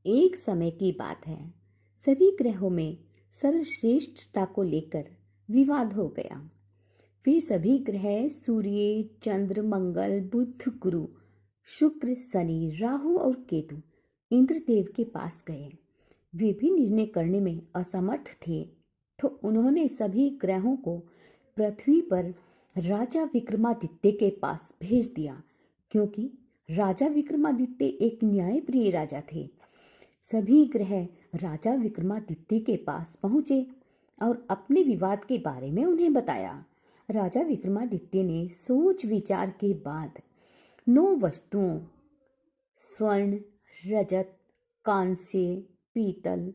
एक समय की बात है। सभी ग्रहों में सर्वश्रेष्ठता को लेकर विवाद हो गया। वे सभी ग्रह सूर्य, चंद्र, मंगल, बुध, गुरु, शुक्र, शनि, राहु और केतु इंद्रदेव के पास गए। वे भी निर्णय करने में असमर्थ थे, तो उन्होंने सभी ग्रहों को पृथ्वी पर राजा विक्रमादित्य के पास भेज दिया, क्योंकि राजा विक्रमादित्य एक न्यायप्रिय राजा थे। सभी ग्रह राजा विक्रमादित्य के पास पहुंचे और अपने विवाद के बारे में उन्हें बताया। राजा विक्रमादित्य ने सोच विचार के बाद 9 वस्तुओं स्वर्ण, रजत, कांस्य, पीतल,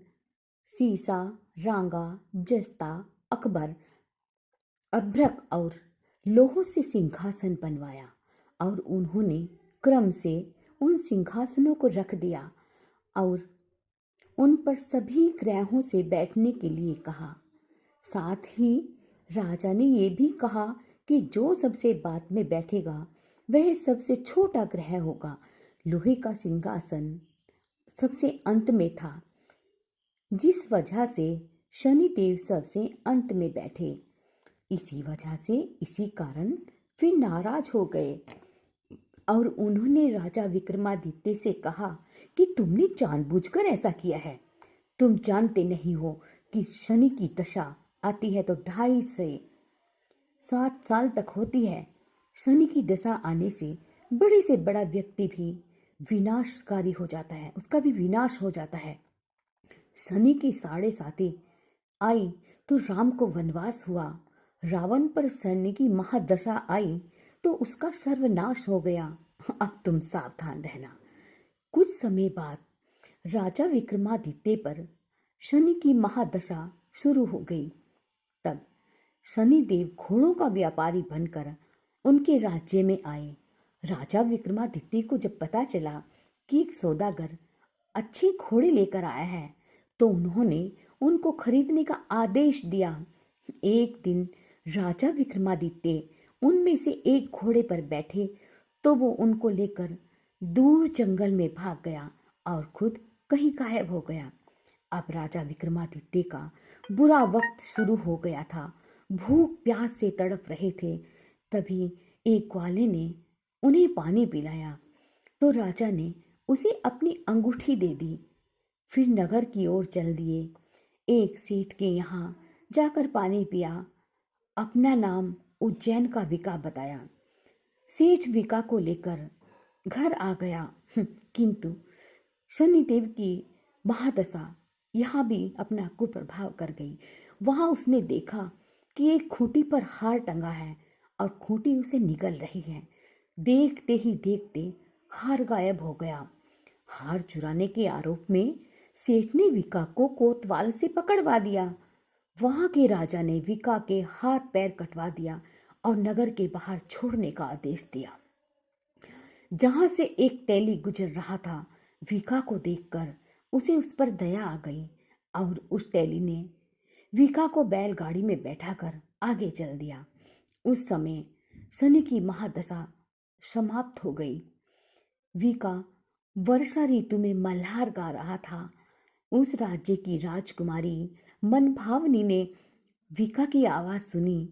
सीसा, रांगा, जस्ता, अकबर, अभ्रक और लोहों से सिंहासन बनवाया और उन्होंने क्रम से उन सिंहासनों को रख दिया और उन पर सभी ग्रहों से बैठने के लिए कहा। साथ ही राजा ने यह भी कहा कि जो सबसे बाद में बैठेगा वह सबसे छोटा ग्रह होगा। लोहे का सिंहासन सबसे अंत में था, जिस वजह से शनिदेव सबसे अंत में बैठे। इसी कारण वे नाराज हो गए और उन्होंने राजा विक्रमादित्य से कहा कि तुमने जानबूझकर ऐसा किया है। तुम जानते नहीं हो कि शनि की दशा आती है तो 2.5 से 7 साल तक होती है। शनि की दशा आने से बड़े से बड़ा व्यक्ति भी विनाशकारी हो जाता है, उसका भी विनाश हो जाता है। शनि की 7.5 आई तो राम को वनवास हुआ। रावण पर शनि की महादशा आई तो उसका सर्वनाश हो गया। अब तुम सावधान रहना। कुछ समय बाद राजा विक्रमादित्य पर शनि की महादशा शुरू हो गई। तब शनिदेव घोड़ों का व्यापारी बनकर उनके राज्य में आए। राजा विक्रमादित्य को जब पता चला कि एक सौदागर अच्छे घोड़े लेकर आया है, तो उन्होंने उनको खरीदने का आदेश दिया। एक दिन राजा विक्रमादित्य उनमें से एक घोड़े पर बैठे तो वो उनको लेकर दूर जंगल में भाग गया और खुद कहीं गायब हो गया। अब राजा विक्रमादित्य का बुरा वक्त शुरू हो गया था। भूख प्यास से तड़प रहे थे। तभी एक ग्वाले ने उन्हें पानी पिलाया तो राजा ने उसे अपनी अंगूठी दे दी। फिर नगर की ओर चल दिए। एक सेठ के यहाँ जाकर पानी पिया। अपना नाम उज्जैन का विका बताया। सेठ विका को लेकर घर आ गया, किंतु शनिदेव की महादशा यहाँ भी अपना कुप्रभाव कर गई। वहां उसने देखा कि एक खूंटी पर हार टंगा है और खूंटी उसे निगल रही है। देखते ही देखते हार गायब हो गया। हार चुराने के आरोप में सेठ ने विका को कोतवाल से पकड़वा दिया। वहां के राजा ने विका के हाथ पैर कटवा दिया और नगर के बाहर छोड़ने का आदेश दिया। जहां से एक तेली गुजर रहा था, विका को देखकर उसे उस पर दया आ गई और उस तेली ने विका को बैलगाड़ी में बैठाकर आगे चल दिया। उस समय शनि की महादशा समाप्त हो गई। विका वर्षा ऋतु में मल्हार गा रहा था। उस राज्य की राजकुमारी मनभावनी ने विका की आवाज सुनी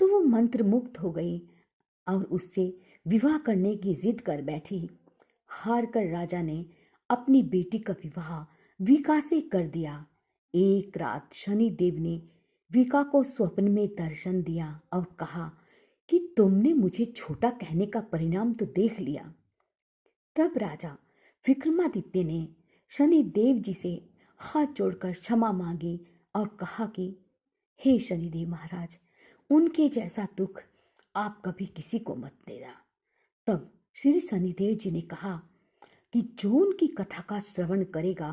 तो वो मंत्रमुग्ध हो गई और उससे विवाह करने की जिद कर बैठी। हार कर राजा ने अपनी बेटी का विवाह विका से कर दिया। एक रात शनिदेव ने विका को स्वप्न में दर्शन दिया और कहा कि तुमने मुझे छोटा कहने का परिणाम तो देख लिया। तब राजा विक्रमादित्य ने शनिदेव जी से हाथ जोड़कर क्षमा मांगी और कहा कि हे शनिदेव महाराज, उनके जैसा दुख आप कभी किसी को मत देना। तब श्री शनिदेव जी ने कहा कि जो उनकी कथा का श्रवण करेगा,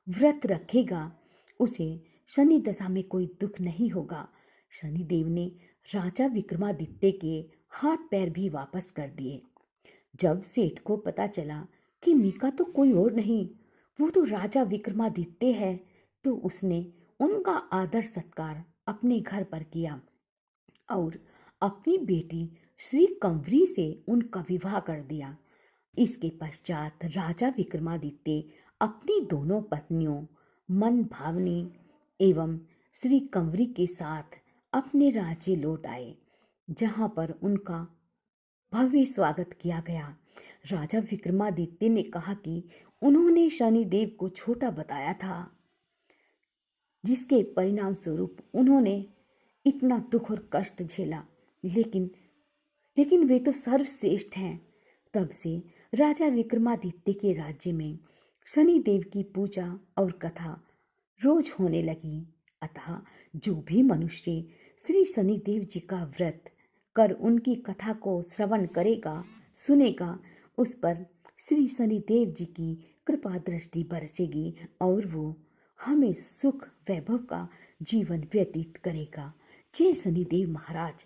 व्रत रखेगा, उसे शनि दशा में कोई दुख नहीं होगा। शनिदेव ने राजा विक्रमादित्य के हाथ पैर भी वापस कर दिए। जब सेठ को पता चला कि मीका तो कोई और नहीं, वो तो राजा विक्रमादित्य है, तो उसने उनका आदर सत्कार अपने घर पर किया और अपनी बेटी श्री कंवरी से उनका विवाह कर दिया। इसके पश्चात राजा विक्रमादित्य अपनी दोनों पत्नियों मन भावनी एवं श्री कंवरी के साथ अपने राज्य लौट आए, जहां पर उनका भव्य स्वागत किया गया। राजा विक्रमादित्य ने कहा कि उन्होंने शनिदेव को छोटा बताया था, जिसके परिणाम स्वरूप उन्होंने इतना दुख और कष्ट झेला, लेकिन लेकिन वे तो सर्वश्रेष्ठ हैं। तब से राजा विक्रमादित्य के राज्य में शनिदेव की पूजा और कथा रोज होने लगी। अतः जो भी मनुष्य श्री शनिदेव जी का व्रत कर उनकी कथा को श्रवण करेगा, सुनेगा, उस पर श्री शनिदेव जी की कृपा दृष्टि बरसेगी और वो हमें सुख वैभव का जीवन व्यतीत करेगा। जय शनिदेव महाराज।